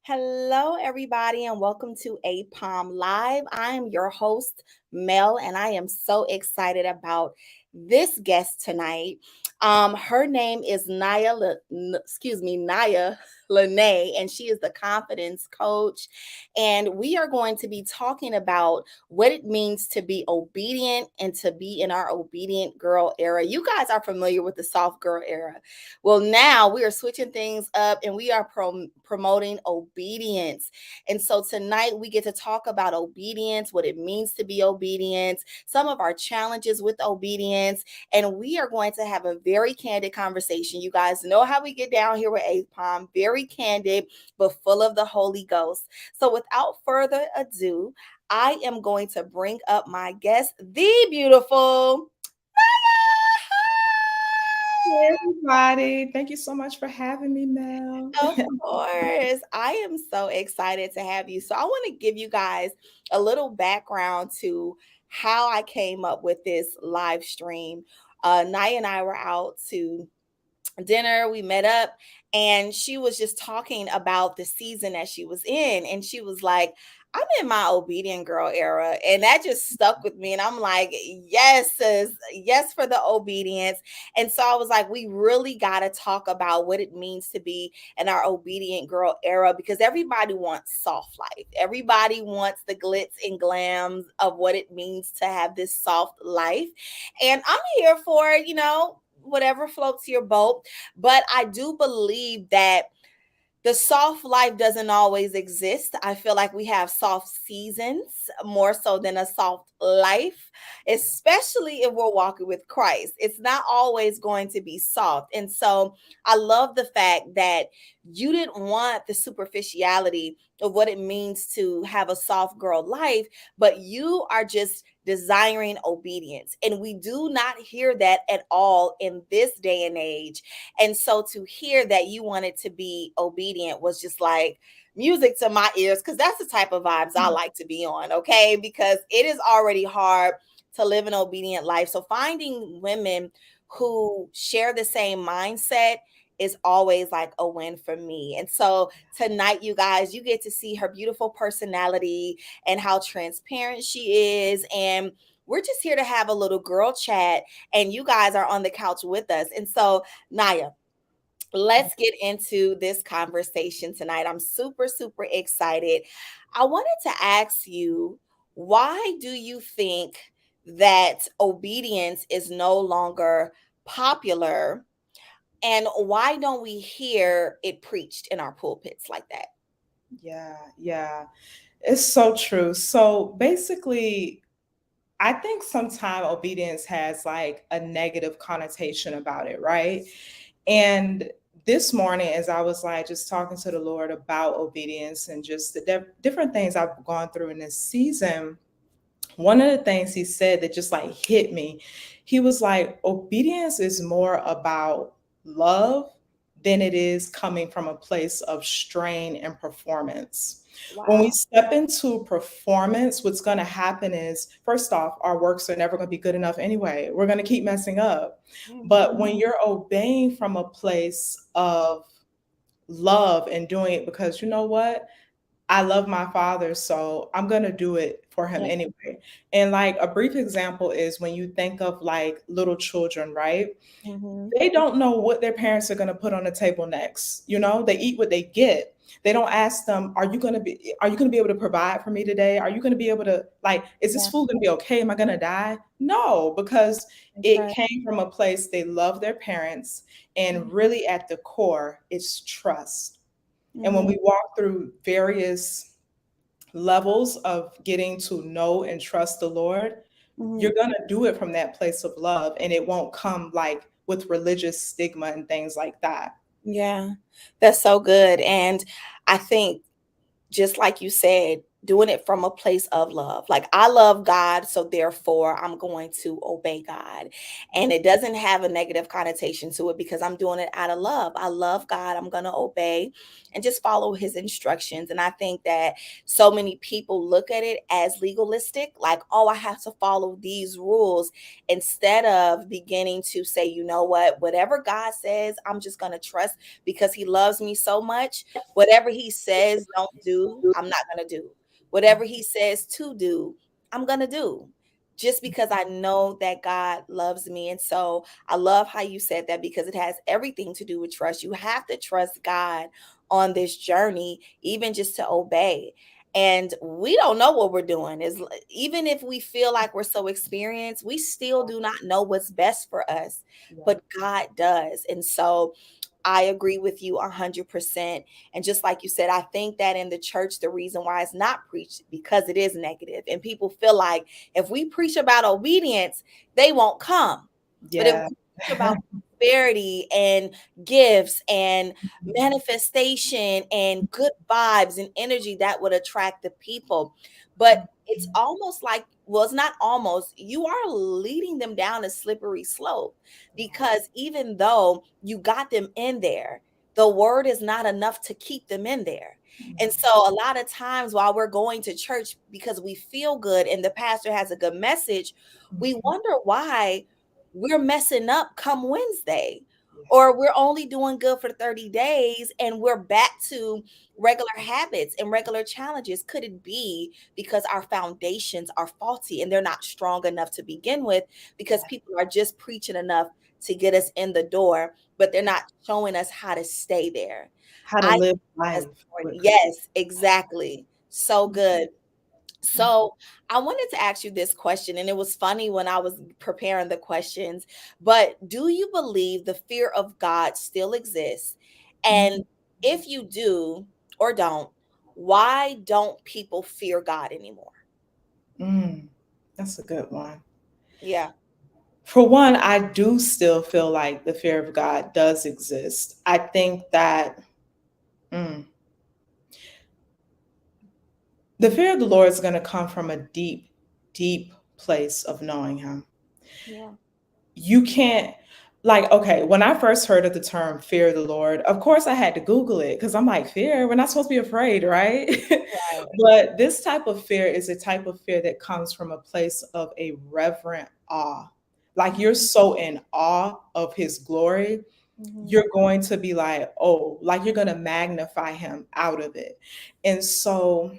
Hello, everybody, and welcome to APOM Live. I am your host, Mel, and I am so excited about this guest tonight. Her name is Naya Lanae, and she is the confidence coach. And we are going to be talking about what it means to be obedient and to be in our obedient girl era. You guys are familiar with the soft girl era. Well, now we are switching things up and we are promoting obedience. And so tonight we get to talk about obedience, what it means to be obedient, some of our challenges with obedience, and we are going to have a very candid conversation. You guys know how we get down here with APOM, very candid, but full of the Holy Ghost. So without further ado, I am going to bring up my guest, the beautiful Hey everybody. Thank you so much for having me, Mel. Of course. I am so excited to have you. So I want to give you guys a little background to how I came up with this live stream. Naya and I were out to dinner. We met up and she was just talking about the season that she was in. And she was like, I'm in my obedient girl era. And that just stuck with me. And I'm like, yes, sis, yes, for the obedience. And so I was like, we really got to talk about what it means to be in our obedient girl era because everybody wants soft life. Everybody wants the glitz and glams of what it means to have this soft life. And I'm here for, whatever floats your boat. But I do believe that the soft life doesn't always exist. I feel like we have soft seasons more so than a soft life, especially if we're walking with Christ. It's not always going to be soft. And so I love the fact that you didn't want the superficiality of what it means to have a soft girl life, but you are just desiring obedience. And we do not hear that at all in this day and age. And so to hear that you wanted to be obedient was just like music to my ears because that's the type of vibes I like to be on, okay? Because it is already hard to live an obedient life. So finding women who share the same mindset is always like a win for me. And so tonight, you guys, you get to see her beautiful personality and how transparent she is. And we're just here to have a little girl chat. And you guys are on the couch with us. And so, Naya, let's get into this conversation tonight. I'm super, super excited. I wanted to ask you, why do you think that obedience is no longer popular? And why don't we hear it preached in our pulpits like that? Yeah. It's so true. So basically, I think sometimes obedience has like a negative connotation about it, right? And this morning, as I was like just talking to the Lord about obedience and just the different things I've gone through in this season, one of the things he said that just like hit me, he was like, obedience is more about love than it is coming from a place of strain and performance. When we Wow. step into performance, what's going to happen is, first off, our works are never going to be good enough anyway. We're going to keep messing up. But Mhm. when you're obeying from a place of love and doing it because you know what? I love my father, so I'm gonna do it for him Yeah. anyway. And like a brief example is when you think of like little children, right? Mhm. They don't know what their parents are gonna put on the table next. You know, they eat what they get. They don't ask them, are you gonna be able to provide for me today? Are you gonna be able to like, is this Yeah, food gonna be okay? Am I gonna die? No, because that's it right. came from a place they love their parents, and really at the core, it's trust. And when Mhm. we walk through various levels of getting to know and trust the Lord, Mhm. you're going to do it from that place of love and it won't come like with religious stigma and things like that. Yeah, that's so good. And I think, just like you said, doing it from a place of love. Like, I love God, so therefore I'm going to obey God. And it doesn't have a negative connotation to it because I'm doing it out of love. I love God. I'm going to obey and just follow his instructions. And I think that so many people look at it as legalistic, like, oh, I have to follow these rules, instead of beginning to say, you know what, whatever God says, I'm just going to trust because he loves me so much. Whatever he says don't do, I'm not going to do. Whatever he says to do, I'm going to do. Just because I know that God loves me. And so I love how you said that, because it has everything to do with trust. You have to trust God on this journey, even just to obey. And we don't know what we're doing. Is even if we feel like we're so experienced, we still do not know what's best for us, Yeah. but God does. And so I agree with you 100%. And just like you said, I think that in the church, the reason why it's not preached because it is negative, and people feel like if we preach about obedience, they won't come. But if Yeah. we preach about prosperity and gifts and manifestation and good vibes and energy, that would attract the people. But it's almost like, well, it's not almost, you are leading them down a slippery slope, because even though you got them in there, the word is not enough to keep them in there. And so a lot of times while we're going to church because we feel good and the pastor has a good message, we wonder why we're messing up come Wednesday, or we're only doing good for 30 days and we're back to regular habits and regular challenges. Could it be because our foundations are faulty and they're not strong enough to begin with, because people are just preaching enough to get us in the door, but they're not showing us how to stay there. How to I think live that's life with important. Yes, exactly. So good. So I wanted to ask you this question, and it was funny when I was preparing the questions, but do you believe the fear of God still exists? And if you do or don't, why don't people fear God anymore? Mm, that's a good one. Yeah. For one, I do still feel like the fear of God does exist. I think that mm, the fear of the Lord is going to come from a deep, deep place of knowing Him. Yeah. You can't, like, okay, when I first heard of the term fear of the Lord, of course I had to Google it because I'm like, fear, we're not supposed to be afraid, right? Right. But this type of fear is a type of fear that comes from a place of a reverent awe. Like you're so in awe of his glory, Mhm. you're going to be like, oh, like you're going to magnify him out of it. And so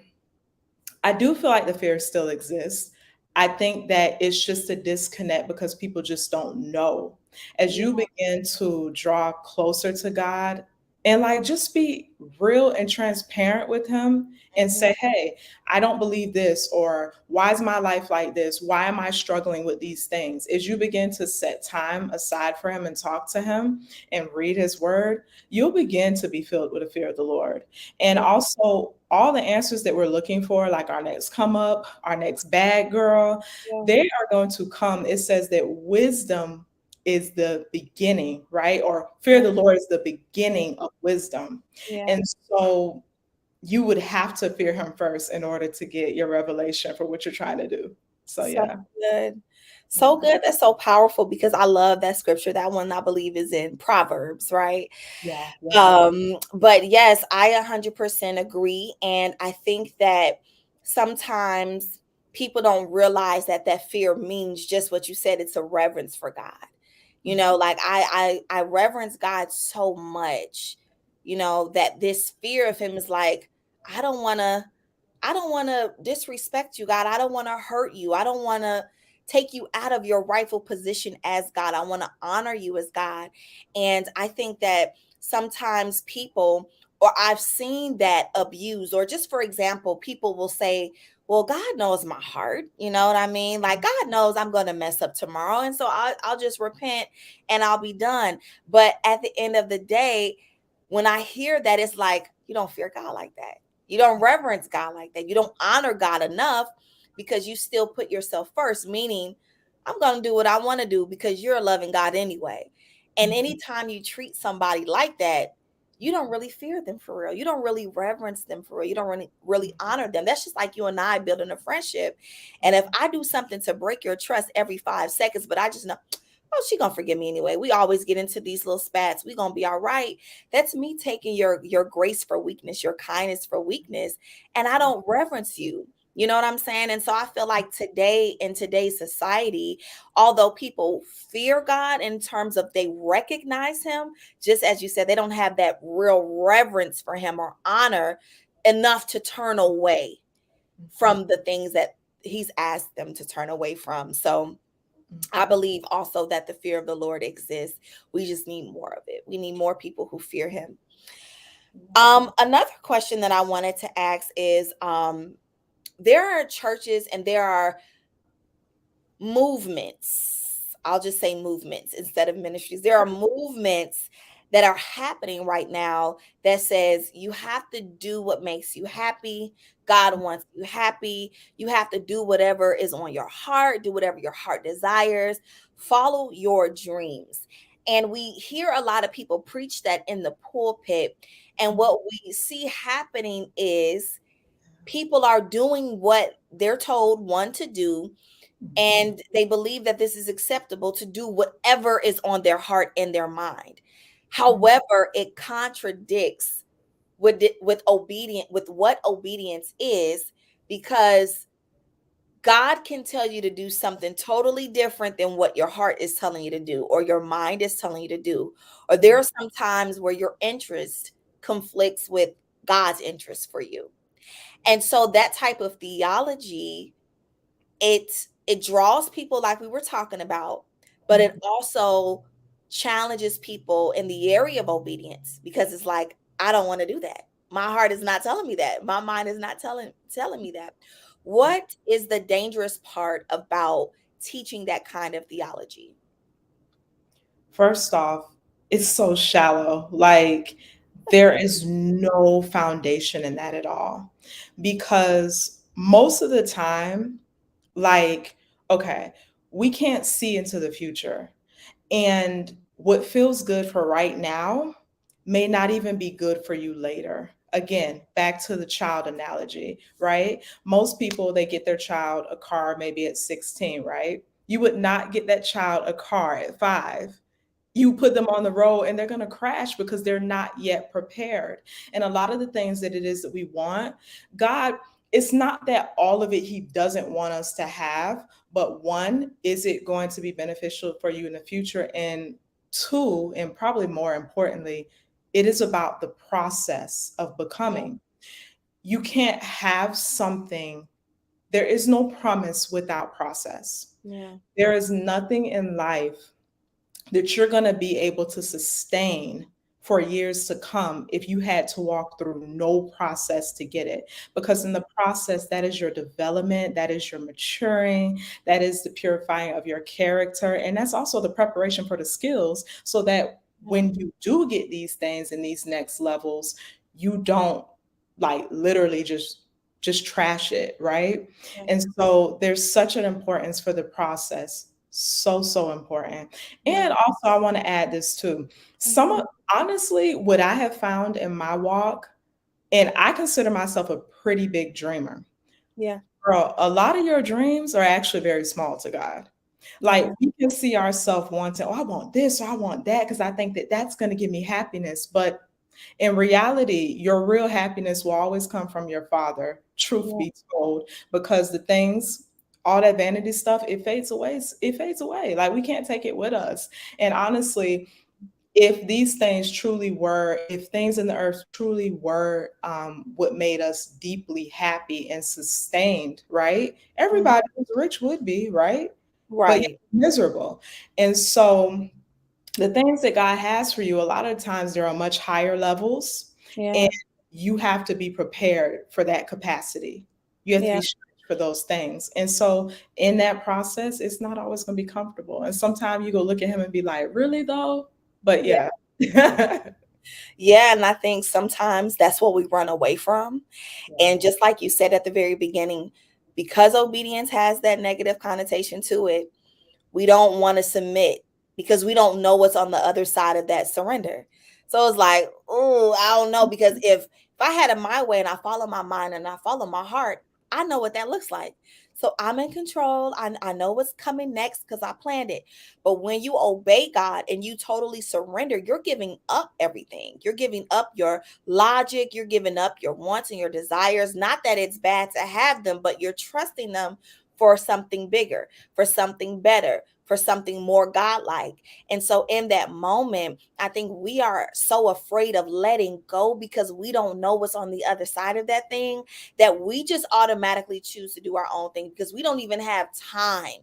I do feel like the fear still exists. I think that it's just a disconnect because people just don't know. As Yeah. you begin to draw closer to God and like just be real and transparent with Him and Mhm. say, hey, I don't believe this, or why is my life like this? Why am I struggling with these things? As you begin to set time aside for Him and talk to Him and read His word, you'll begin to be filled with the fear of the Lord. And Yeah. also, all the answers that we're looking for, like our next come up, our next bad girl, Yeah. they are going to come. It says that wisdom is the beginning, right? Or fear of Yeah. the Lord is the beginning of wisdom. Yeah. And so you would have to fear him first in order to get your revelation for what you're trying to do. So, So yeah. good. So Yeah. good. That's so powerful, because I love that scripture. That one I believe is in Proverbs, right? Yeah. Yeah. But yes, I 100% agree. And I think that sometimes people don't realize that that fear means just what you said. It's a reverence for God. You know, like I reverence God so much, you know, that this fear of him is like, I don't want to I don't want to disrespect you, God. I don't want to hurt you. I don't want to take you out of your rightful position as God. I want to honor you as God. And I think that sometimes people, or I've seen that abused, or just for example, people will say, well, God knows my heart. You know what I mean? Like, God knows I'm going to mess up tomorrow. And so I'll just repent and I'll be done. But at the end of the day, when I hear that, it's like, you don't fear God like that. You don't reverence God like that. You don't honor God enough, because you still put yourself first, meaning, I'm going to do what I want to do because you're a loving God anyway. And anytime you treat somebody like that, you don't really fear them for real. You don't really reverence them for real. You don't really honor them. That's just like you and I building a friendship. And if I do something to break your trust every 5 seconds, but I just know, oh, she gonna forgive me anyway. We always get into these little spats. We gonna be all right. That's me taking your grace for weakness, your kindness for weakness, and I don't reverence you. You know what I'm saying? And so I feel like today, in today's society, although people fear God in terms of they recognize him, just as you said, they don't have that real reverence for him or honor enough to turn away from the things that he's asked them to turn away from. So I believe also that the fear of the Lord exists. We just need more of it. We need more people who fear him. Another question that I wanted to ask is there are churches and there are movements. I'll just say movements instead of ministries. There are movements that are happening right now that says you have to do what makes you happy. God wants you happy. You have to do whatever is on your heart, do whatever your heart desires, follow your dreams. And we hear a lot of people preach that in the pulpit. And what we see happening is people are doing what they're told one to do, and they believe that this is acceptable to do whatever is on their heart and their mind. However, it contradicts with obedient with what obedience is, because God can tell you to do something totally different than what your heart is telling you to do or your mind is telling you to do. Or there are some times where your interest conflicts with God's interest for you. And so that type of theology, it draws people like we were talking about, but it also challenges people in the area of obedience, because it's like, I don't want to do that. My heart is not telling me that. My mind is not telling me that. What is the dangerous part about teaching that kind of theology? First off, it's so shallow. Like, there is no foundation in that at all. Because most of the time, like, okay, we can't see into the future. And what feels good for right now may not even be good for you later. Again, back to the child analogy, right? Most people, they get their child a car maybe at 16, right? You would not get that child a car at 5. You put them on the road and they're going to crash because they're not yet prepared. And a lot of the things that it is that we want, God, it's not that all of it he doesn't want us to have, but one, is it going to be beneficial for you in the future? And two, and probably more importantly, it is about the process of Yeah, becoming. You can't have something, there is no promise without process. yeah, There is nothing in life that you're going to be able to sustain for years to come if you had to walk through no process to get it. Because in the process, that is your development, that is your maturing, that is the purifying of your character. And that's also the preparation for the skills, so that yeah, when you do get these things in these next levels, you don't like literally just trash it, right? yeah, And so there's such an importance for the process. So important. yeah. And also, I want to add this too. Some Mhm. of, honestly, what I have found in my walk, and I consider myself a pretty big dreamer. Yeah, Girl, a lot of your dreams are actually very small to God. Like, yeah, we can see ourselves wanting, oh, I want this or I want that because I think that that's going to give me happiness. But in reality, your real happiness will always come from your Father, truth yeah, be told, because the things, all that vanity stuff, it fades away. It fades away. Like, we can't take it with us. And honestly, if these things truly were, if things in the earth truly were what made us deeply happy and sustained, right? mhm. Everybody who's rich would be, right? But yet Right. miserable. And so the things that God has for you, a lot of times they're on much higher levels, and Yeah, you have to be prepared for that capacity. You have to yeah, be stretched for those things. And so in that process, it's not always going to be comfortable. And sometimes you go look at him and be like, really though? But yeah. yeah. Yeah, and I think sometimes that's what we run away from. Yeah. And just like you said at the very beginning, because obedience has that negative connotation to it, we don't want to submit because we don't know what's on the other side of that surrender. So it's like, oh, I don't know, because if I had it my way and I follow my mind and I follow my heart, I know what that looks like. So I'm in control. I know what's coming next because I planned it. But when you obey God and you totally surrender, you're giving up everything. You're giving up your logic. You're giving up your wants and your desires. Not that it's bad to have them, but you're trusting them for something bigger, for something better, for something more godlike. And so in that moment, I think we are so afraid of letting go because we don't know what's on the other side of that thing, that we just automatically choose to do our own thing because we don't even have time.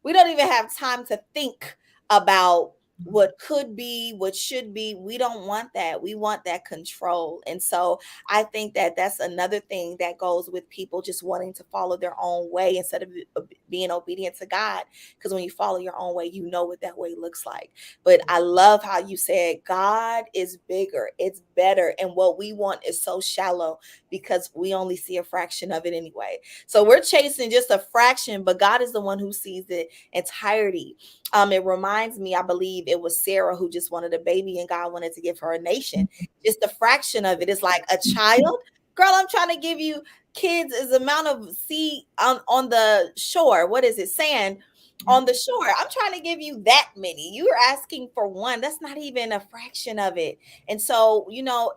We don't even have time to think about what could be, what should be. We don't want that. We want that control. And so I think that that's another thing that goes with people just wanting to follow their own way instead of being obedient to God. Because when you follow your own way, you know what that way looks like. But I love how you said God is bigger, it's better. And what we want is so shallow because we only see a fraction of it anyway. So we're chasing just a fraction, but God is the one who sees the entirety. It reminds me, I believe it was Sarah who just wanted a baby and God wanted to give her a nation. Just a fraction of it is like a child. Girl, I'm trying to give you kids is amount of sea on the shore. What is it? Sand on the shore. I'm trying to give you that many. You are asking for one. That's not even a fraction of it. And so,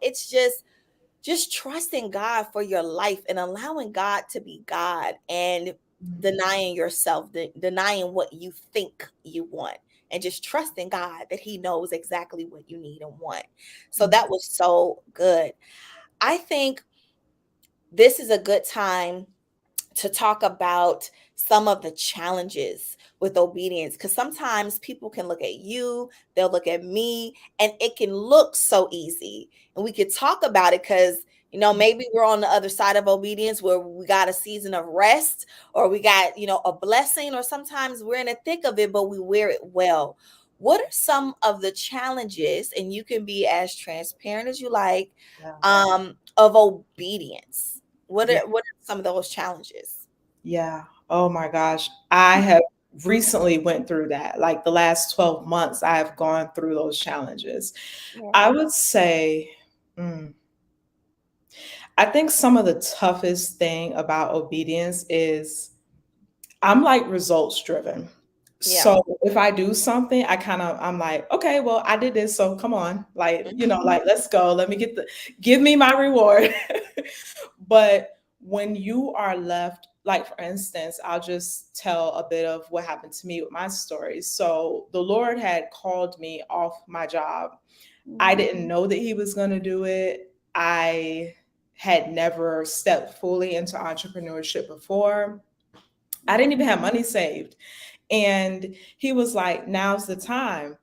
it's just trusting God for your life and allowing God to be God and denying yourself, denying what you think you want, and just trusting God that He knows exactly what you need and want. So that was so good. I think this is a good time to talk about some of the challenges with obedience, because sometimes people can look at you, they'll look at me, and it can look so easy, and we could talk about it because maybe we're on the other side of obedience where we got a season of rest, or we got a blessing, or sometimes we're in the thick of it but we wear it well. What are some of the challenges, and you can be as transparent as you like, Yeah. of obedience? what Yeah. are what are some of those challenges? Yeah. Oh my gosh. I have recently went through that. Like the last 12 months, I have gone through those challenges. Yeah. I would say, mm, I think some of the toughest thing about obedience is I'm like results driven. Yeah. So if I do something, I'm like, okay, well, I did this, so come on, like, Mhm. like let's go. Let me give me my reward. But when you are left, like for instance, I'll just tell a bit of what happened to me with my story. So the Lord had called me off my job. I Mhm. didn't know that He was going to do it. I had never stepped fully into entrepreneurship before. I didn't even have money saved. And He was like, now's the time.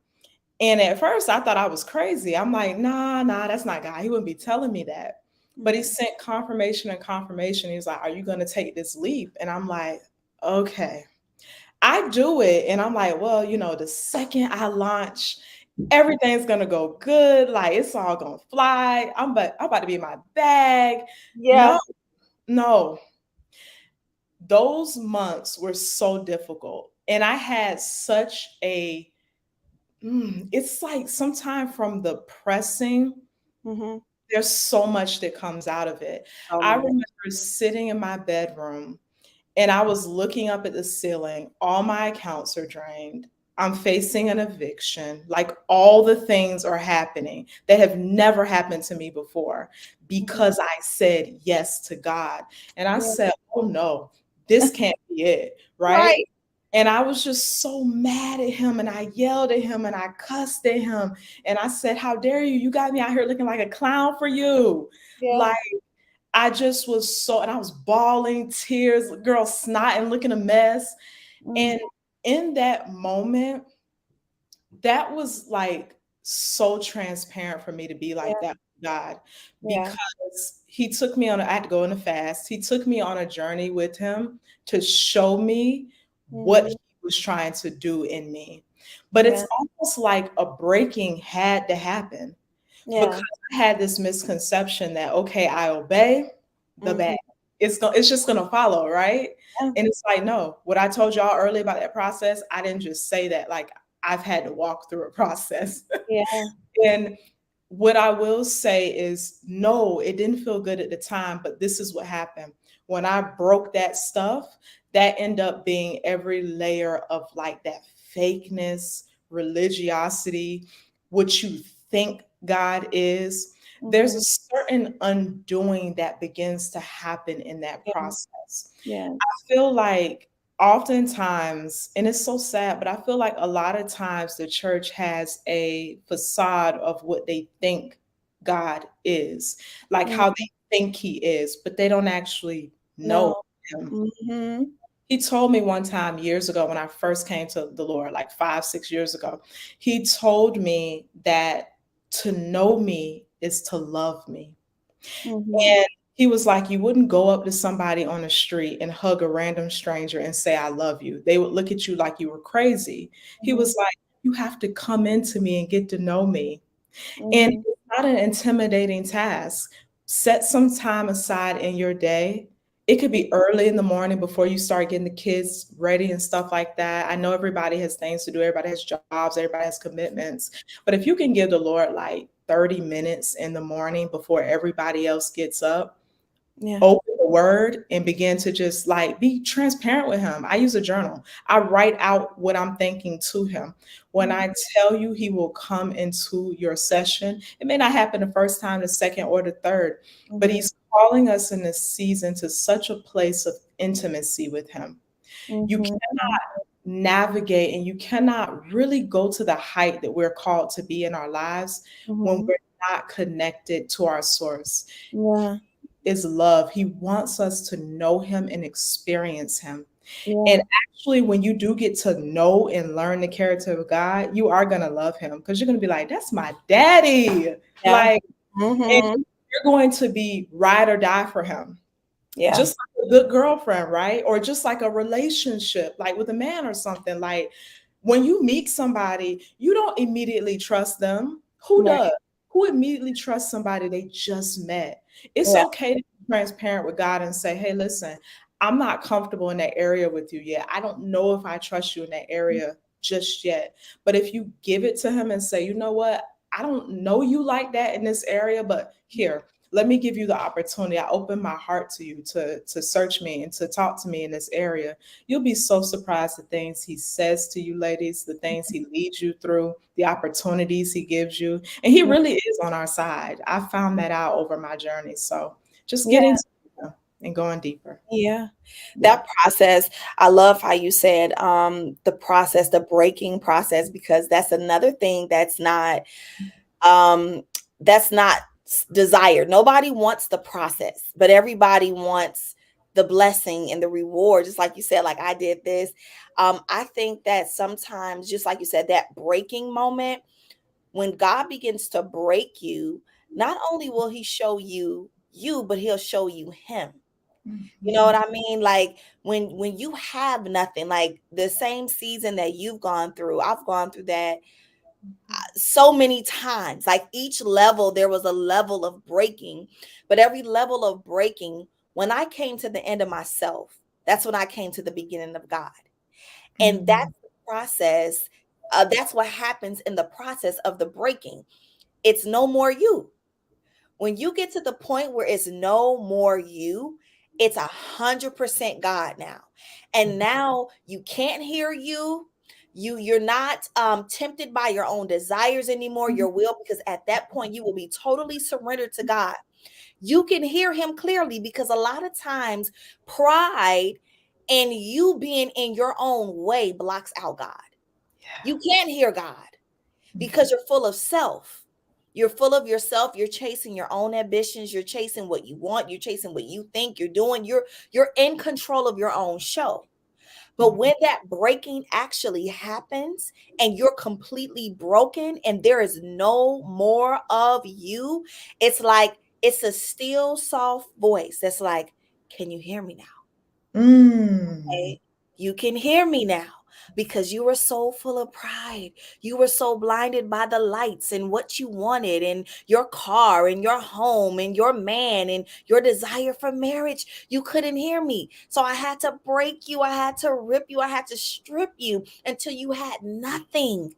And at first I thought I was crazy. I'm like, nah, that's not God. He wouldn't be telling me that. But He Mhm. sent confirmation and confirmation. He was like, are you going to take this leap? And I'm like, okay. I do it. And I'm like, well, the second I launch, everything's going to go good. Like it's all going to fly. I'm about to be in my bag. Yeah. No, no, those months were so difficult. And I had such it's like sometime from the pressing, Mhm. there's so much that comes out of it. So I much. remember sitting in my bedroom and I was looking up at the ceiling. All my accounts are drained. I'm facing an eviction. Like all the things are happening that have never happened to me before Mhm. because I said yes to God. And I Yeah. said, oh no, this can't be it. Right. Right. And I was just so mad at Him and I yelled at Him and I cussed at Him. And I said, how dare you? You got me out here looking like a clown for you. Yeah. Like, I just was so, and I was bawling, tears, girl, snot and looking a mess. Mhm. And in that moment, that was like so transparent for me to be like Yeah. that with God, Yeah. because He took me I had to go on a fast. He took me on a journey with Him to show me what Mhm. He was trying to do in me. But Yeah. it's almost like a breaking had to happen because Yeah. I had this misconception that okay, I obey the bad. Mhm. It's just gonna follow, right? Yeah. And it's like, no, what I told y'all earlier about that process, I didn't just say that. Like I've had to walk through a process. Yeah. And what I will say is, no, it didn't feel good at the time, but this is what happened. When I broke that stuff, that ended up being every layer of like that fakeness, religiosity, what you think God is. There's a Mhm. certain undoing that begins to happen in that Yeah. process. Yeah. I feel like oftentimes, and it's so sad, but I feel like a lot of times the church has a facade of what they think God is, like Mm. how they think he is, but they don't actually know No. him. Mhm. He told me one time years ago when I first came to the Lord, like 5, 6 years ago, he told me that to know me is to love me. Mhm. And he was like, "You wouldn't go up to somebody on the street and hug a random stranger and say, 'I love you.' They would look at you like you were crazy." He Mhm. was like, "You have to come into me and get to know me." And Mhm. it's not an intimidating task. Set some time aside in your day. It could be early in the morning before you start getting the kids ready and stuff like that. I know everybody has things to do, everybody has jobs, everybody has commitments. But if you can give the Lord like 30 minutes in the morning before everybody else gets up, Yeah. open the word and begin to just like be transparent with him. I use a journal. I write out what I'm thinking to him. When Mhm. I tell you he will come into your session, it may not happen the first time, the second, or the third, but Mhm. he's calling us in this season to such a place of intimacy with him. You Mhm. cannot navigate and you cannot really go to the height that we're called to be in our lives when Mhm. we're not connected to our source. Yeah. Is love. He wants us to know him and experience him. And Yeah. actually, when you do get to know and learn the character of God, you are going to love him because you're going to be like, that's my daddy. Yeah. Like, and Mhm. you're going to be ride or die for him. Yeah. Just like a good girlfriend, right? Or just like a relationship, like with a man or something. Like when you meet somebody, you don't immediately trust them. Who Right. does? Who immediately trusts somebody they just met? It's Yeah. okay to be transparent with God and say, hey, listen, I'm not comfortable in that area with you yet. I don't know if I trust you in that area just yet. But if you give it to him and say, you know what? I don't know you like that in this area, but here, let me give you the opportunity. I open my heart to you to search me and to talk to me in this area. You'll be so surprised the things he says to you, ladies, the things he leads you through, the opportunities he gives you. And he Yeah. really is on our side. I found that out over my journey. So just Yeah. getting to know and going deeper. Yeah. Yeah. That process, I love how you said the process, the breaking process, because that's another thing um that's not desired. Nobody wants the process, but everybody wants the blessing and the reward. Just like you said, like I did this. I think that sometimes, just like you said, that breaking moment, when God begins to break you, not only will he show you you, but he'll show you him. You know what Mhm. I mean? Like when you have nothing, like the same season that you've gone through, I've gone through that so many times. Like each level, there was a level of breaking, but every level of breaking, when I came to the end of myself, that's when I came to the beginning of God. And Mm. that's the process. That's what happens in the process of the breaking. It's no more you. When you get to the point where it's no more you, it's 100% God now. And now you can't hear you. You're not tempted by your own desires anymore, your will, because at that point you will be totally surrendered to God. You can hear him clearly because a lot of times pride and you being in your own way blocks out God. You can't hear God because you're full of self. You're full of yourself. You're chasing your own ambitions. You're chasing what you want. You're chasing what you think you're doing. You're in control of your own show. But when that breaking actually happens and you're completely broken and there is no more of you, it's like it's a still soft voice that's like, can you hear me now? Mm. Okay, you can hear me now because you were so full of pride. You were so blinded by the lights and what you wanted and your car and your home and your man and your desire for marriage. You couldn't hear me. So I had to break you. I had to rip you. I had to strip you until you had nothing.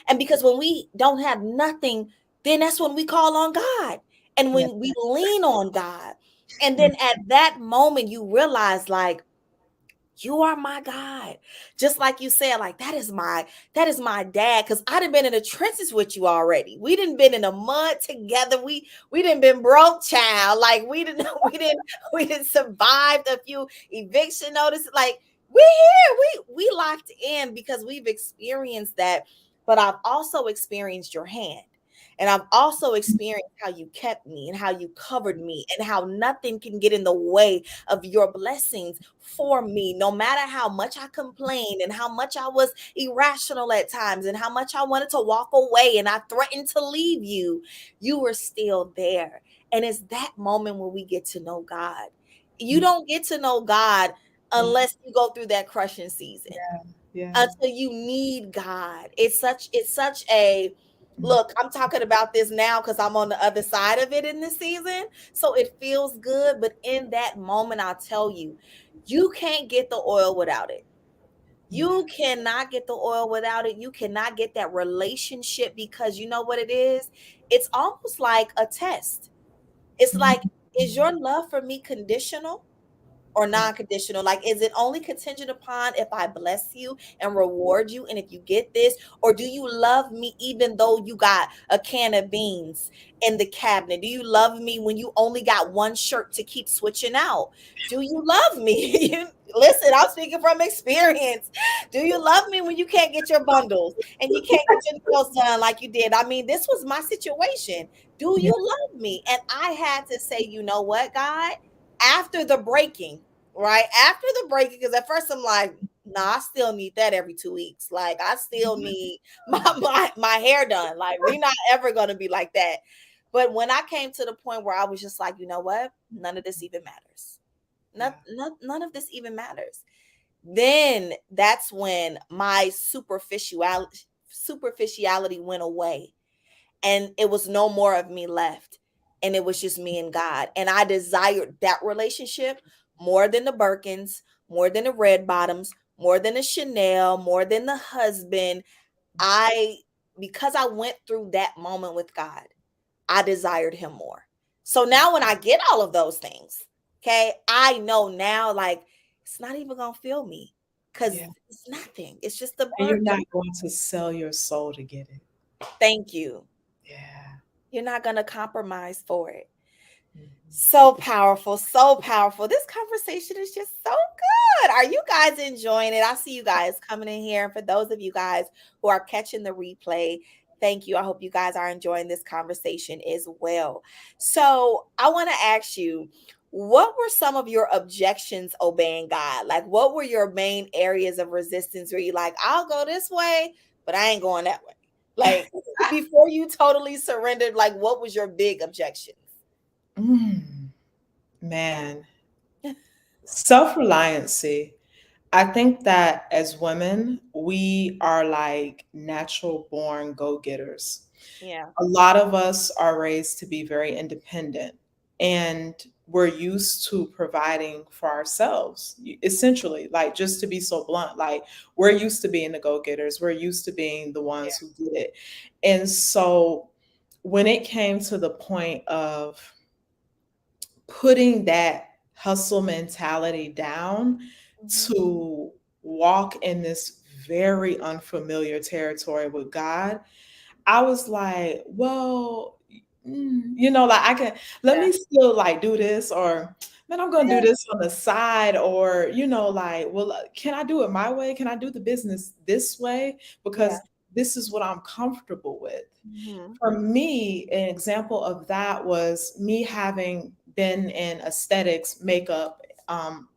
And because when we don't have nothing, then that's when we call on God. And Yeah. when we lean on God, and then at that moment, you realize, like, you are my God. Just like you said, like that is my dad. Cause I done been in the trenches with you already. We didn't been in the mud together. We didn't been broke, child. Like we didn't survived a few eviction notices. Like we here, we locked in because we've experienced that. But I've also experienced your hand. And I've also experienced how you kept me and how you covered me and how nothing can get in the way of your blessings for me. No matter how much I complained and how much I was irrational at times and how much I wanted to walk away and I threatened to leave you, you were still there. And it's that moment when we get to know God. You Mm. don't get to know God Yeah. unless you go through that crushing season, Yeah. until you need God. It's such a Mm. look, I'm talking about this now because I'm on the other side of it in this season. So it feels good. But in that moment, I'll tell you, you can't get the oil without it. Yeah. You cannot get the oil without it. You cannot get that relationship, because you know what it is? It's almost like a test. It's like, is your love for me conditional or Mm. non-conditional? Like, is it only contingent upon if I bless you and reward you and if you get this? Or do you love me even though you got a can of beans in the cabinet? Do you love me when you only got one shirt to keep switching out? Do you love me? Listen, I'm speaking from experience. Do you love me when you can't get your bundles and you can't get your nails done like you did? I mean, this was my situation. Do Yeah. you love me? And I had to say, you know what, God? After the breaking, right? After the breaking, because at first I'm like, nah, I still need that every 2 weeks. Like, I still need my hair done. Like, we not ever gonna be like that. But when I came to the point where I was just like, you know what? None of this even matters. Yeah. None of this even matters. Then that's when my superficiality went away, and it was no more of me left, and it was just me and God. And I desired that relationship more than the Birkins, more than the red bottoms, more than the Chanel, more than the husband. I Because I went through that moment with God, I desired him more. So now when I get all of those things, okay, I know now, like, it's not even gonna feel me, because Yeah. it's nothing. It's just the And you're the not going to sell your soul to get it. thank you. Yeah. You're not gonna compromise for it. Mhm. So powerful, so powerful. This conversation is just so good. Are you guys enjoying it? I see you guys coming in here. And for those of you guys who are catching the replay, thank you. I hope you guys are enjoying this conversation as well. So I want to ask you, what were some of your objections obeying God? Like, what were your main areas of resistance where you like, I'll go this way, but I ain't going that way? Like, before you totally surrendered, like, what was your big objections? Mm. Man, self-reliancy. I think that as women, we are like natural born go-getters. Yeah. A lot of us are raised to be very independent, and we're used to providing for ourselves, essentially. Like, just to be so blunt, like, we're used to being the go-getters, we're used to being the ones who did it. And so when it came to the point of putting that hustle mentality down Mhm. to walk in this very unfamiliar territory with God, I was like, well, like, I can, let Yeah. me still like do this, or man, I'm going to Yeah. do this on the side, or, like, well, can I do it my way? Can I do the business this way? Yeah. Because this is what I'm comfortable with. Mhm. For me, an example of that was me having been in aesthetics, makeup,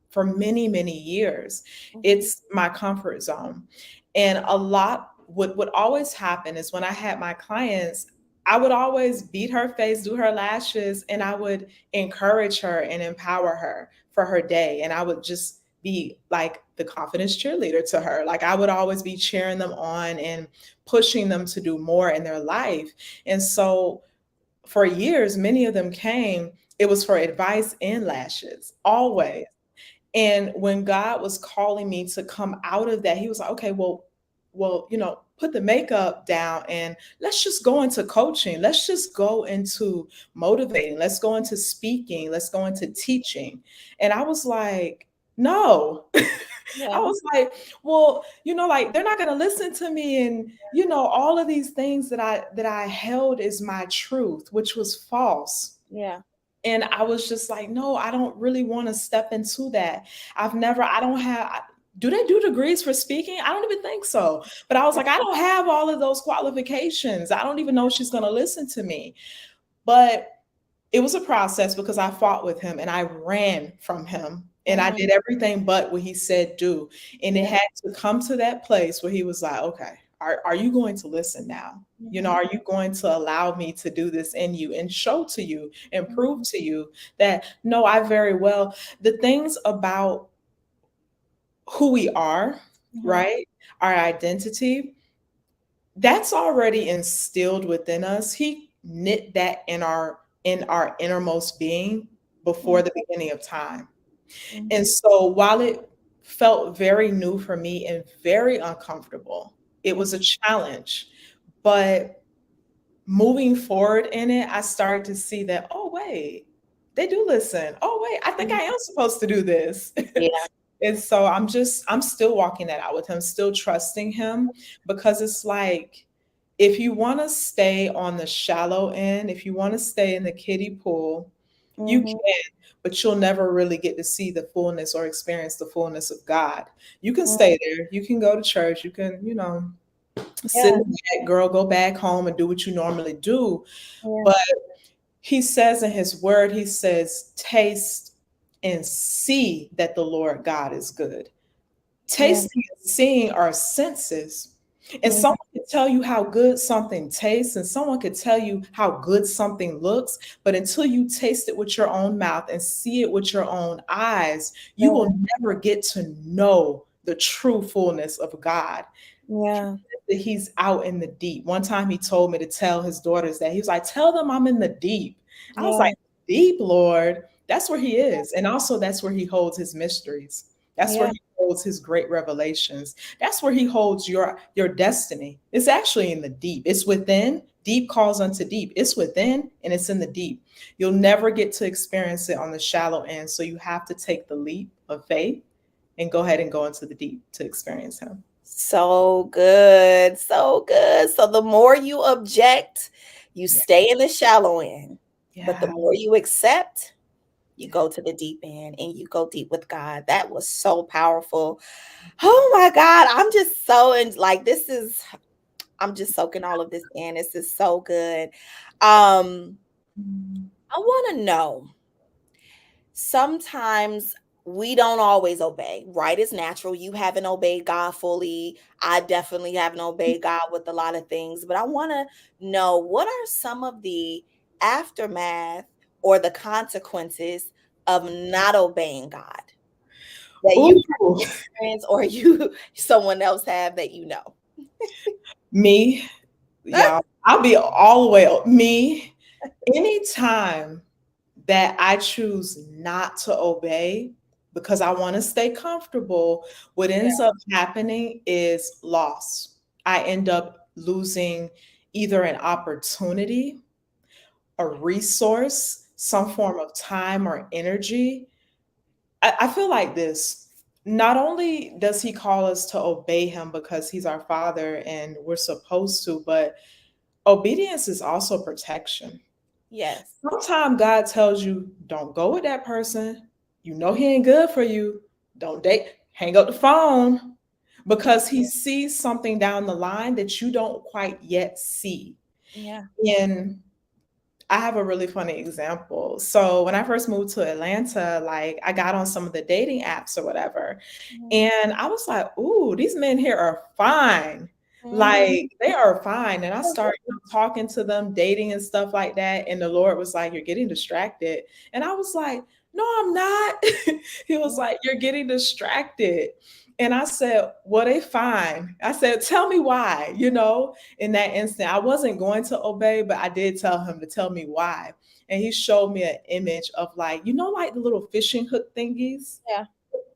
for many, many years. Mhm. It's my comfort zone. And a lot, what would always happen is when I had my clients, I would always beat her face, do her lashes, and I would encourage her and empower her for her day. And I would just be like the confidence cheerleader to her. Like, I would always be cheering them on and pushing them to do more in their life. And so for years, many of them came, it was for advice and lashes, always. And when God was calling me to come out of that, he was like, okay, well, put the makeup down and let's just go into coaching. Let's just go into motivating. Let's go into speaking. Let's go into teaching. And I was like, no. I Yeah. was like, well, like they're not going to listen to me, and all of these things that I held as my truth, which was false. Yeah. And I was just like, no, I don't really want to step into that. I don't have, do they do degrees for speaking? I don't even think so. But I was like, I don't have all of those qualifications. I don't even know if she's going to listen to me. But it was a process because I fought with him and I ran from him and I Mhm. did everything but what he said do. And it Yeah. had to come to that place where he was like, okay, are you going to listen now? Mhm. Are you going to allow me to do this in you and show to you and prove Mhm. to you that no, I very well, the things about who we are, Mhm. right? Our identity, that's already instilled within us. He knit that in our innermost being before the beginning of time. And Mhm. so while it felt very new for me and very uncomfortable, it Mhm. was a challenge. But moving forward in it, I started to see that, oh wait, they do listen. Oh wait, I think I Mhm. am supposed to do this. Yeah. And so I'm still walking that out with him, still trusting him, because it's like if you want to stay on the shallow end, if you want to stay in the kiddie pool, you Mhm. can, but you'll never really get to see the fullness or experience the fullness of God. You can Mhm. stay there, you can go to church, you can, sit Yeah. in the girl, go back home and do what you normally do. Yeah. But he says in his word, he says, taste and see that the Lord God is good. Yeah. Tasting and seeing are senses. And Mhm. someone can tell you how good something tastes, and someone could tell you how good something looks. But until you taste it with your own mouth and see it with your own eyes, you Yeah. will never get to know the true fullness of God. Yeah. That he's out in the deep. One time he told me to tell his daughters that he was like, tell them I'm in the deep. I was Yeah. like, deep, Lord. That's where he is. And also that's where he holds his mysteries. That's where Yeah. he holds his great revelations. That's where he holds your destiny. It's actually in the deep. It's within. Deep calls unto deep. It's within and it's in the deep. You'll never get to experience it on the shallow end. So you have to take the leap of faith and go ahead and go into the deep to experience him. So good. So good. So the more you object, you Yeah. stay in the shallow end. But the Yeah. more you accept, you Yeah. go to the deep end and you go deep with God. That was so powerful. Oh my God. I'm just so in like I'm just soaking all of this in. This is so good. Mm. I want to know, sometimes we don't always obey. Right? It's natural. You haven't obeyed God fully. I definitely haven't obeyed God with a lot of things, but I want to know, what are some of the aftermath or the consequences of not obeying God that you Ooh, experience, or you someone else have that you know? me, y'all, I'll be all the way me. Anytime that I choose not to obey because I want to stay comfortable, what Yeah. ends up happening is loss. I end up losing either an opportunity, a resource, some form of time or energy. I feel like this. Not only does he call us to obey him because he's our father and we're supposed to, but obedience is also protection. Yes. Sometimes God tells you, don't go with that person. You know he ain't good for you. Don't date, hang up the phone because he sees something down the line that you don't quite yet see. Yeah. And I have a really funny example. So when I first moved to Atlanta, like I got on some of the dating apps or whatever, Mhm. and I was like, "Ooh, these men here are fine. Mhm. Like they are fine." And I started talking to them, dating and stuff like that. And the Lord was like, "You're getting distracted." And I was like, "No, I'm not." He was Mhm. like, "You're getting distracted." And I said, "Well, they fine." I said, "Tell me why," in that instant. I wasn't going to obey, but I did tell him to tell me why. And he showed me an image of like, like the little fishing hook thingies, Yeah.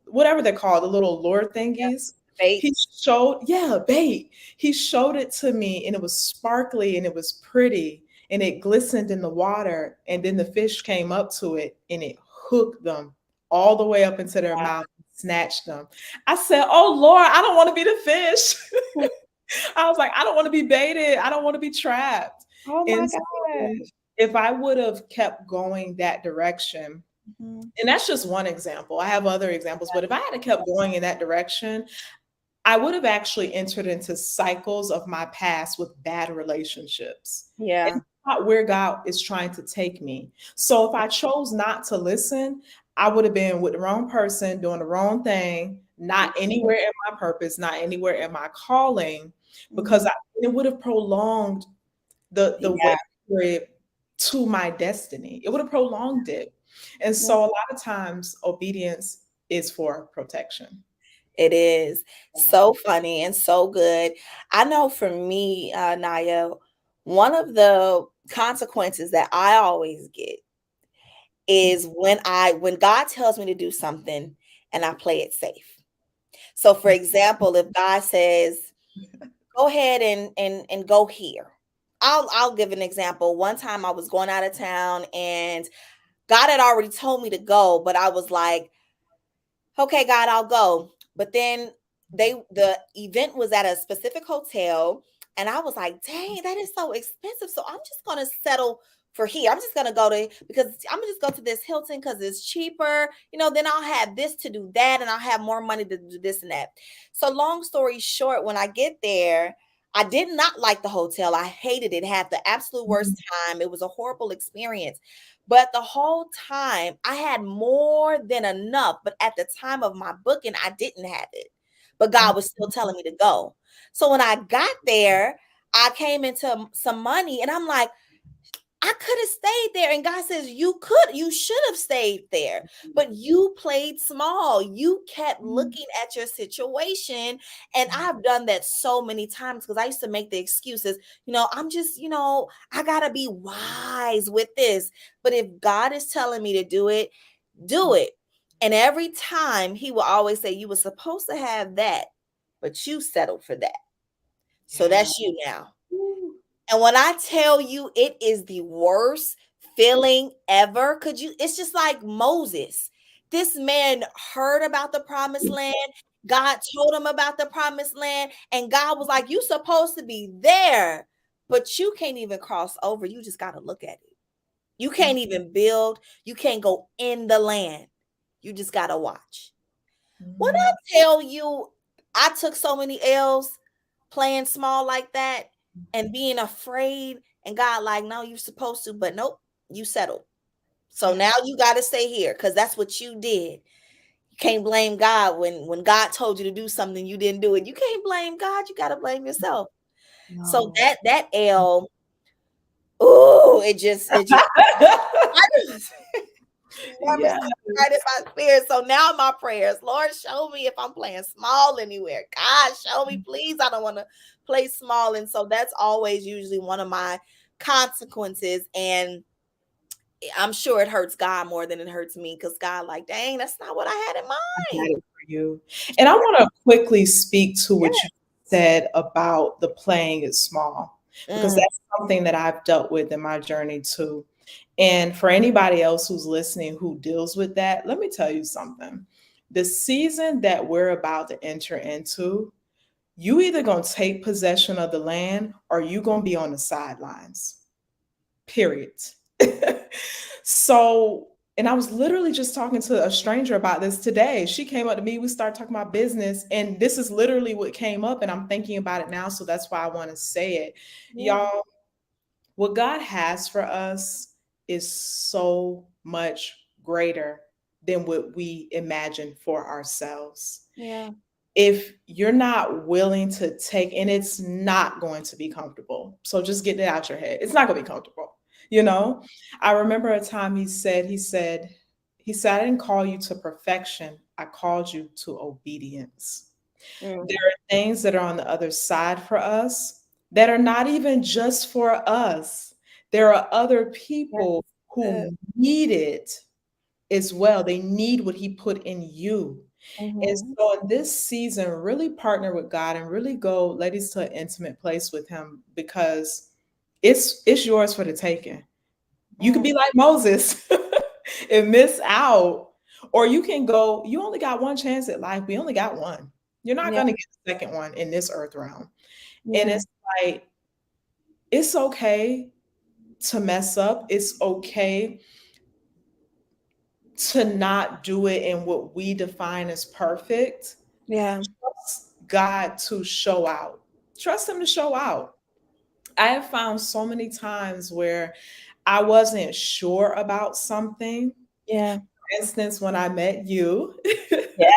whatever they're called, the little lure Yeah. thingies. Bait. He showed, yeah, bait. He showed it to me and it was sparkly and it was pretty and it glistened in the water. And then the fish came up to it and it hooked them all the way up into their Wow. mouth and snatched them. I said, "Oh Lord, I don't want to be the fish." I was like, "I don't want to be baited. I don't want to be trapped." Oh my And so gosh. if I would have kept going that direction, Mhm. and that's just one example. I have other examples, but if I had kept going in that direction, I would have actually entered into cycles of my past with bad relationships. And Yeah. that's not where God is trying to take me. So if I chose not to listen, I would have been with the wrong person, doing the wrong thing, not anywhere in my purpose, not anywhere in my calling, because Mhm. it would have prolonged the Yeah, wait period to my destiny. It would have prolonged it. And yeah, so a lot of times obedience is for protection. it is Yeah. so funny and so good. I know for me, Naya, one of the consequences that I always get is when God tells me to do something and I play it safe. So, for example, if God says, "Go ahead and go here," I'll give an example. One time I was going out of town and God had already told me to go, but I was like, okay, God, I'll go. But then the event was at a specific hotel, and I was like, dang, that is so expensive. So I'm just gonna settle for here. I'm just gonna go to because I'm gonna just go to this Hilton because it's cheaper. Then I'll have this to do that, and I'll have more money to do this and that. So long story short, when I get there, I did not like the hotel. I hated it. Had the absolute worst time. It was a horrible experience. But the whole time I had more than enough. But at the time of my booking, I didn't have it. But God was still telling me to go. So when I got there, I came into some money and I'm like, I could have stayed there. And God says, you should have stayed there, but you played small. You kept looking at your situation. And I've done that so many times because I used to make the excuses, I'm just, I got to be wise with this. But if God is telling me to do it, do it. And every time he will always say, you were supposed to have that, but you settled for that. So Yeah. that's you now. Woo. And when I tell you it is the worst feeling ever, it's just like Moses. This man heard about the promised land. God told him about the promised land. And God was like, you supposed to be there, but you can't even cross over. You just got to look at it. You can't even build. You can't go in the land. You just got to watch. When I Mhm. tell you, I took so many L's playing small like that and being afraid, and God, like, no, you're supposed to, but nope, you settled. So Yeah. now you got to stay here because that's what you did. You can't blame God when God told you to do something you didn't do it. You can't blame God. You got to blame yourself. So No. that L, oh, it just warm Yes. right in my spirit. So now my prayers, Lord, show me if I'm playing small anywhere. God, show me, please. I don't want to play small. And so that's always usually one of my consequences. And I'm sure it hurts God more than it hurts me because God, like, dang, that's not what I had in I got mind. it for you. And I want to quickly speak to Yeah. what you said about the playing it small, because Mm, that's something that I've dealt with in my journey too. And for anybody else who's listening who deals with that, let me tell you something. The season that we're about to enter into, you either gonna take possession of the land or you gonna be on the sidelines. Period. So, and I was literally just talking to a stranger about this today. She came up to me, we started talking about business, and this is literally what came up, and I'm thinking about it now, so that's why I want to say it. yeah. Y'all, what God has for us is so much greater than what we imagine for ourselves. Yeah. If you're not willing to take, and it's not going to be comfortable, so just get it out your head, it's not going to be comfortable, you know. I remember a time he said, I didn't call you to perfection, I called you to obedience. Mm, There are things that are on the other side for us that are not even just for us. There are other that's people good. who need it as well. They need what he put in you. And Mhm. so in this season, really partner with God and really go, ladies, to an intimate place with him, because it's yours for the taking. You could Mm. be like Moses and miss out, or you can go, you only got one chance at life. We only got one. You're not Yeah, going to get a second one in this earth realm. And yeah, it's like, it's okay to mess up. It's okay to not do it in what we define as perfect. yeah, Trust God to show out. Trust him to show out. I have found so many times where I wasn't sure about something. yeah, For instance, when I met you, yeah,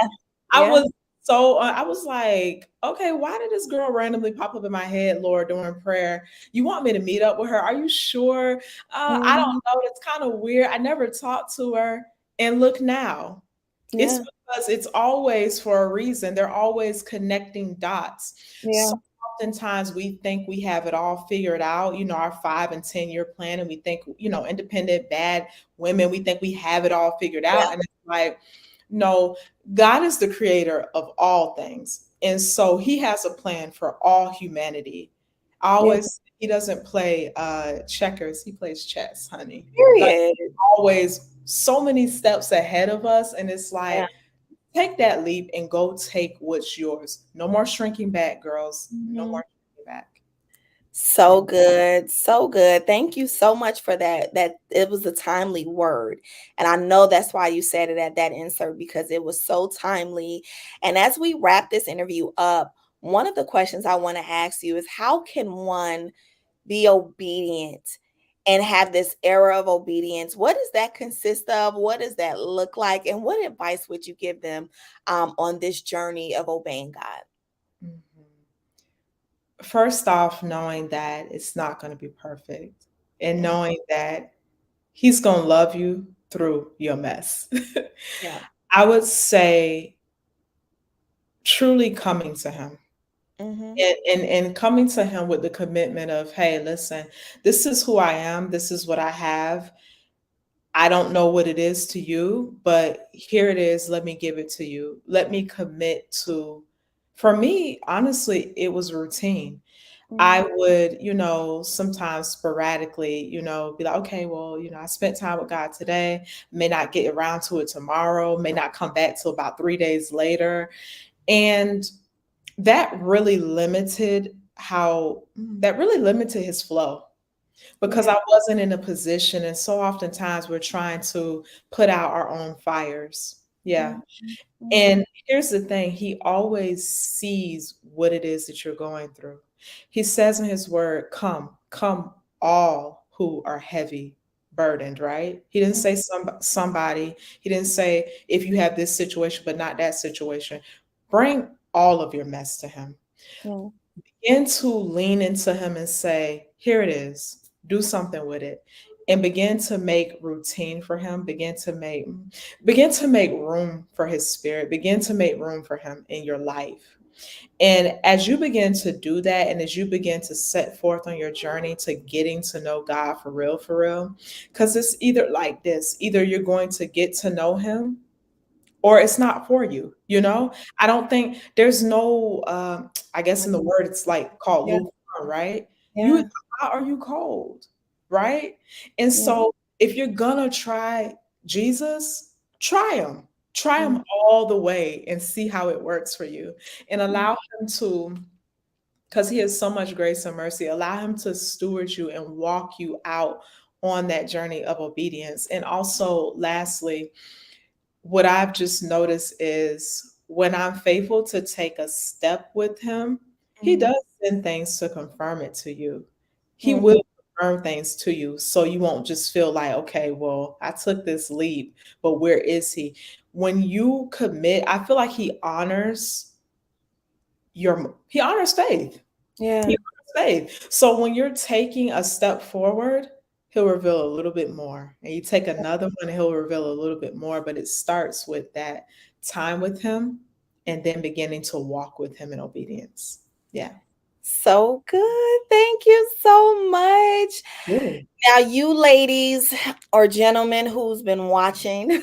I yeah. was I was like, okay, why did this girl randomly pop up in my head, Lord, during prayer? You want me to meet up with her? Are you sure? I don't Mhm. know. It's kind of weird. I never talked to her. And look now. It's Yeah, because it's always for a reason. They're always connecting dots. yeah, So oftentimes we think we have it all figured out, our 5 and 10 year plan, and we think, independent, bad women, we think we have it all figured yeah, out. And it's like, no, God is the creator of all things. And so he has a plan for all humanity. I yeah. always, he doesn't play checkers, he plays chess, honey. Like, Period. always so many steps ahead of us. And it's Yeah. like, take that leap and go take what's yours. No more shrinking back, girls. No Mhm. more shrinking back. Yeah. So good. So good. Thank you so much for that. That it was a timely word. And I know that's why you said it at that insert, because it was so timely. And as we wrap this interview up, one of the questions I want to ask you is, how can one be obedient and have this era of obedience? What does that consist of? What does that look like? And what advice would you give them on this journey of obeying God? Mhm. First off, knowing that it's not going to be perfect, and Mm. knowing that he's going to love you through your mess. Yeah. I would say truly coming to him, Mm-hmm. and coming to him with the commitment of, hey, listen, this is who I am. This is what I have. I don't know what it is to you, but here it is. Let me give it to you. Let me commit to, for me, honestly, it was routine. Mm-hmm. I would, sometimes sporadically, be like, okay, well, I spent time with God today, may not get around to it tomorrow, may not come back till about 3 days later. And that really limited his flow, because Yeah. I wasn't in a position. And so oftentimes we're trying to put out our own fires. Yeah. Mhm, mhm, And here's the thing, he always sees what it is that you're going through. He says in his word, come, all who are heavy burdened, right? He didn't say somebody. He didn't say if you have this situation, but not that situation. Bring all of your mess to him. mhm, Begin to lean into him and say, here it is. Do something with it. And begin to make routine for him. Begin to make room for his spirit. Begin to make room for him in your life. And as you begin to do that, and as you begin to set forth on your journey to getting to know God for real, because it's either like this, either you're going to get to know him, or it's not for you. I don't think there's no I guess in the mhm. word it's like called Yeah, lukewarm, right? You yeah, either hot or you cold, right? And yeah, so if you're gonna try Jesus, try him mm, all the way and see how it works for you, and mm, allow him to, because he has so much grace and mercy, allow him to steward you and walk you out on that journey of obedience. And also lastly, what I've just noticed is when I'm faithful to take a step with him, he mhm, does send things to confirm it to you. He mhm. will confirm things to you, so you won't just feel like, okay, well, I took this leap, but where is he? When you commit, I feel like he honors faith. Yeah, He honors faith. So when you're taking a step forward, he'll reveal a little bit more. And you take another one, and he'll reveal a little bit more. But it starts with that time with him and then beginning to walk with him in obedience. Yeah. so good. Thank you so much. Good. Now, you ladies or gentlemen who's been watching,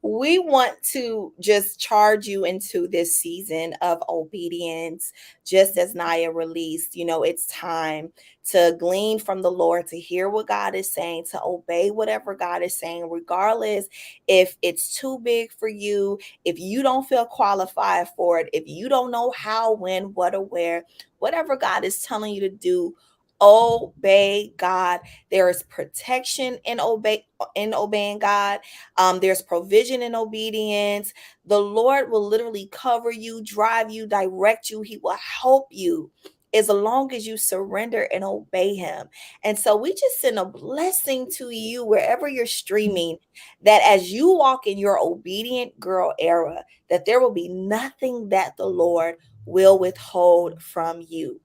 we want to just charge you into this season of obedience, just as Naya released. It's time to glean from the Lord, to hear what God is saying, to obey whatever God is saying, regardless if it's too big for you, if you don't feel qualified for it, if you don't know how, when, what, or where, whatever God is telling you to do. Obey God. There is protection in obeying God. There's provision in obedience. The Lord will literally cover you, drive you, direct you. He will help you as long as you surrender and obey Him. And so we just send a blessing to you wherever you're streaming, that as you walk in your obedient girl era, that there will be nothing that the Lord will withhold from you.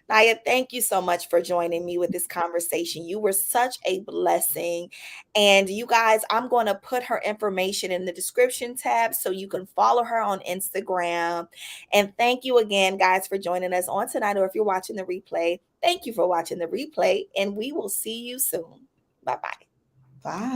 Naya, thank you so much for joining me with this conversation. You were such a blessing. And you guys, I'm going to put her information in the description tab so you can follow her on Instagram. And thank you again, guys, for joining us on tonight, or if you're watching the replay, thank you for watching the replay, and we will see you soon. Bye bye. Bye.